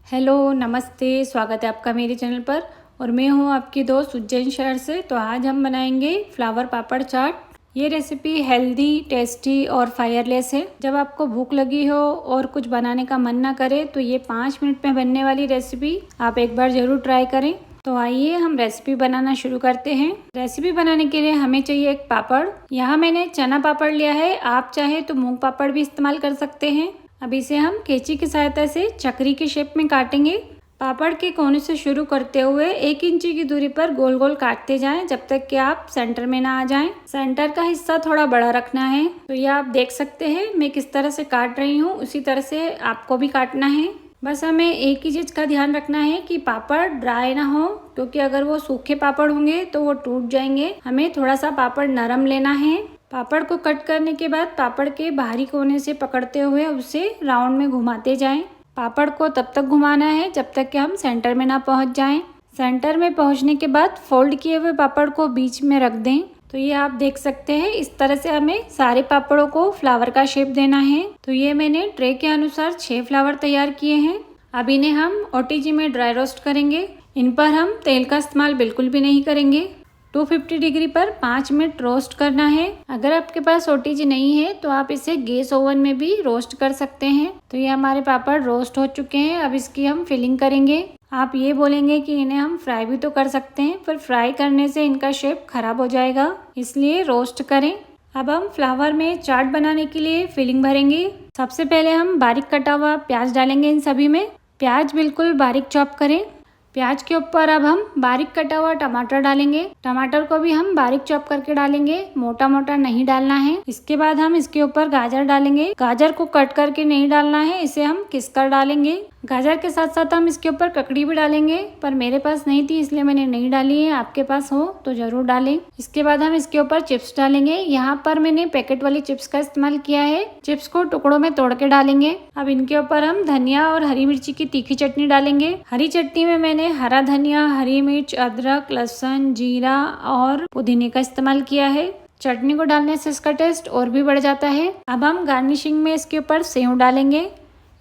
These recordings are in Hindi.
हेलो नमस्ते, स्वागत है आपका मेरे चैनल पर। और मैं हूँ आपकी दोस्त उज्जैन शहर से। तो आज हम बनाएंगे फ्लावर पापड़ चाट। ये रेसिपी हेल्दी, टेस्टी और फायरलेस है। जब आपको भूख लगी हो और कुछ बनाने का मन ना करे तो ये 5 मिनट में बनने वाली रेसिपी आप एक बार ज़रूर ट्राई करें। तो आइए हम रेसिपी बनाना शुरू करते हैं। रेसिपी बनाने के लिए हमें चाहिए एक पापड़। यहाँ मैंने चना पापड़ लिया है, आप चाहे तो मूंग पापड़ भी इस्तेमाल कर सकते हैं। अब इसे हम कैंची की सहायता से चक्री के शेप में काटेंगे। पापड़ के कोने से शुरू करते हुए 1 इंची की दूरी पर गोल गोल काटते जाएं जब तक कि आप सेंटर में ना आ जाएं। सेंटर का हिस्सा थोड़ा बड़ा रखना है। तो ये आप देख सकते हैं मैं किस तरह से काट रही हूँ, उसी तरह से आपको भी काटना है। बस हमें एक ही चीज़ का ध्यान रखना है कि पापड़ ड्राई ना हो, क्योंकि अगर वो सूखे पापड़ होंगे तो वो टूट जाएंगे। हमें थोड़ा सा पापड़ नरम लेना है। पापड़ को कट करने के बाद पापड़ के बाहरी कोने से पकड़ते हुए उसे राउंड में घुमाते जाएं। पापड़ को तब तक घुमाना है जब तक कि हम सेंटर में ना पहुंच जाएं। सेंटर में पहुंचने के बाद फोल्ड किए हुए पापड़ को बीच में रख दें। तो ये आप देख सकते हैं, इस तरह से हमें सारे पापड़ों को फ्लावर का शेप देना है। तो ये मैंने ट्रे के अनुसार 6 फ्लावर तैयार किए हैं। अब इन्हें हम ओटीजी में ड्राई रोस्ट करेंगे। इन पर हम तेल का इस्तेमाल बिल्कुल भी नहीं करेंगे। 250 डिग्री पर 5 मिनट रोस्ट करना है। अगर आपके पास ओटीजी नहीं है तो आप इसे गैस ओवन में भी रोस्ट कर सकते हैं। तो ये हमारे पापड़ रोस्ट हो चुके हैं। अब इसकी हम फिलिंग करेंगे। आप ये बोलेंगे कि इन्हें हम फ्राई भी तो कर सकते हैं, पर फ्राई करने से इनका शेप खराब हो जाएगा, इसलिए रोस्ट करें। अब हम फ्लावर में चाट बनाने के लिए फिलिंग भरेंगे। सबसे पहले हम बारीक कटा हुआ प्याज डालेंगे। इन सभी में प्याज बिल्कुल बारीक चॉप करें। प्याज के ऊपर अब हम बारीक कटा हुआ टमाटर डालेंगे। टमाटर को भी हम बारीक चॉप करके डालेंगे, मोटा मोटा नहीं डालना है। इसके बाद हम इसके ऊपर गाजर डालेंगे। गाजर को कट करके नहीं डालना है, इसे हम किसकर डालेंगे। गाजर के साथ साथ हम इसके ऊपर ककड़ी भी डालेंगे, पर मेरे पास नहीं थी इसलिए मैंने नहीं डाली है। आपके पास हो तो जरूर डालें। इसके बाद हम इसके ऊपर चिप्स डालेंगे। यहाँ पर मैंने पैकेट वाली चिप्स का इस्तेमाल किया है। चिप्स को टुकड़ों में तोड़ के डालेंगे। अब इनके ऊपर हम धनिया और हरी मिर्ची की तीखी चटनी डालेंगे। हरी चटनी में मैंने हरा धनिया, हरी मिर्च, अदरक, लहसुन, जीरा और पुदीने का इस्तेमाल किया है। चटनी को डालने से इसका टेस्ट और भी बढ़ जाता है। अब हम गार्निशिंग में इसके ऊपर सेव डालेंगे।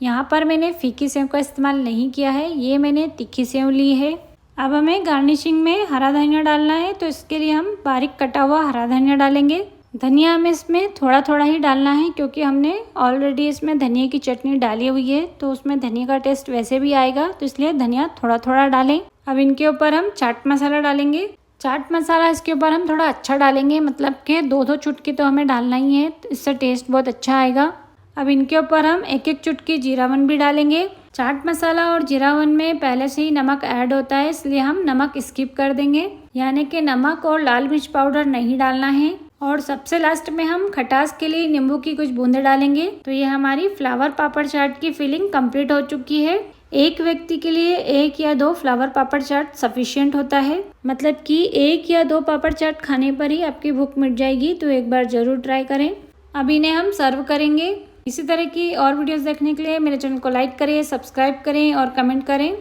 यहाँ पर मैंने फीकी सेव का इस्तेमाल नहीं किया है, ये मैंने तीखी सेव ली है। अब हमें गार्निशिंग में हरा धनिया डालना है, तो इसके लिए हम बारीक कटा हुआ हरा धनिया डालेंगे। धनिया हमें इसमें थोड़ा थोड़ा ही डालना है, क्योंकि हमने ऑलरेडी इसमें धनिया की चटनी डाली हुई है, तो उसमें धनिया का टेस्ट वैसे भी आएगा, तो इसलिए धनिया थोड़ा थोड़ा डालें। अब इनके ऊपर हम चाट मसाला डालेंगे। चाट मसाला इसके ऊपर हम थोड़ा अच्छा डालेंगे, मतलब कि 2-2 चुटकी तो हमें डालना ही है, तो इससे टेस्ट बहुत अच्छा आएगा। अब इनके ऊपर हम 1-1 चुटकी जीरावन भी डालेंगे। चाट मसाला और जीरावन में पहले से ही नमक ऐड होता है, इसलिए हम नमक स्किप कर देंगे, यानी कि नमक और लाल मिर्च पाउडर नहीं डालना है। और सबसे लास्ट में हम खटास के लिए नींबू की कुछ बूंदें डालेंगे। तो ये हमारी फ्लावर पापड़ चाट की फिलिंग कंप्लीट हो चुकी है। एक व्यक्ति के लिए 1 या 2 फ्लावर पापड़ चाट सफिशिएंट होता है, मतलब कि 1 या 2 पापड़ चाट खाने पर ही आपकी भूख मिट जाएगी। तो एक बार जरूर ट्राई करें। अब इन्हें हम सर्व करेंगे। इसी तरह की और वीडियोस देखने के लिए मेरे चैनल को लाइक करें, सब्सक्राइब करें और कमेंट करें।